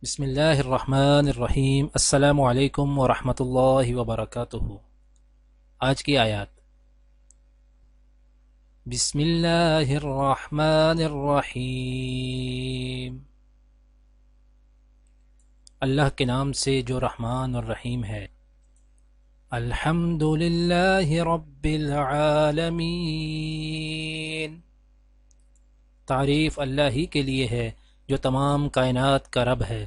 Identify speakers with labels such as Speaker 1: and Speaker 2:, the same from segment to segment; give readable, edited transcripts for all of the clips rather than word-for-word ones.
Speaker 1: بسم اللہ الرحمن الرحیم۔ السلام علیکم ورحمۃ اللہ وبرکاتہ۔ آج کی آیات: بسم اللہ الرحمن الرحیم، اللہ کے نام سے جو رحمان اور رحیم ہے۔ الحمد للہ رب العالمین، تعریف اللہ ہی کے لیے ہے جو تمام کائنات کا رب ہے۔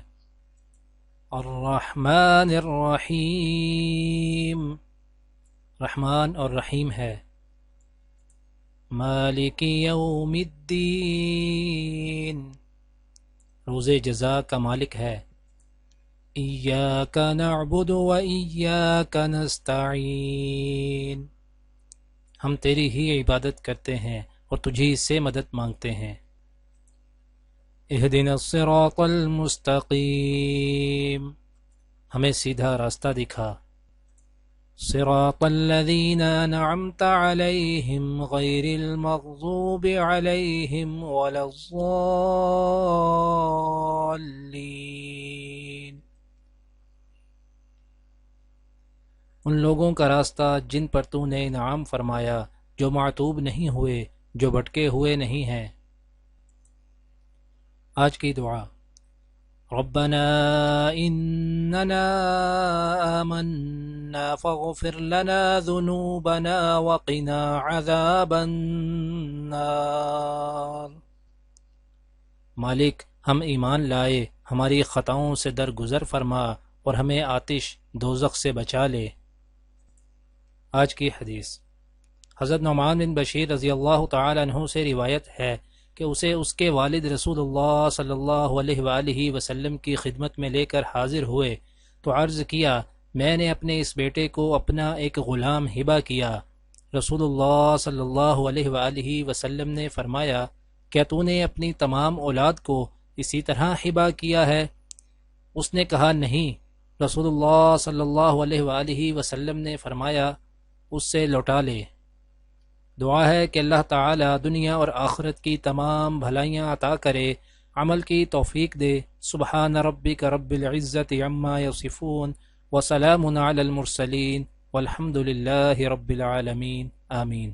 Speaker 1: الرحمن الرحیم، رحمان اور رحیم ہے۔ مالک یوم الدین، روز جزا کا مالک ہے۔ ایاک نعبد و ایاک نستعین، ہم تیری ہی عبادت کرتے ہیں اور تجھی سے مدد مانگتے ہیں۔ اہدنا الصراط المستقیم، ہمیں سیدھا راستہ دکھا۔ صراط الذین انعمت علیہم غیر المغضوب علیہم ولا الضالین، ان لوگوں کا راستہ جن پر تو نے انعام فرمایا، جو معتوب نہیں ہوئے، جو بھٹکے ہوئے نہیں ہیں۔ آج کی دعا: ربنا اننا آمنا فاغفر لنا ذنوبنا وقنا عذاب النار، مالک ہم ایمان لائے، ہماری خطاؤں سے درگزر فرما اور ہمیں آتش دوزخ سے بچا لے۔ آج کی حدیث: حضرت نعمان بن بشیر رضی اللہ تعالی عنہ سے روایت ہے کہ اسے اس کے والد رسول اللہ صلی اللہ علیہ وآلہ وسلم کی خدمت میں لے کر حاضر ہوئے تو عرض کیا، میں نے اپنے اس بیٹے کو اپنا ایک غلام ہبہ کیا۔ رسول اللہ صلی اللہ علیہ وآلہ وسلم نے فرمایا، کیا تو نے اپنی تمام اولاد کو اسی طرح ہبہ کیا ہے؟ اس نے کہا، نہیں۔ رسول اللہ صلی اللہ علیہ وآلہ وسلم نے فرمایا، اس سے لوٹا لے۔ دعا ہے کہ اللہ تعالی دنیا اور آخرت کی تمام بھلائیاں عطا کرے، عمل کی توفیق دے۔ سبحان ربک رب العزت عما یصفون وسلام علی المرسلین والحمد للہ رب العالمین، آمین۔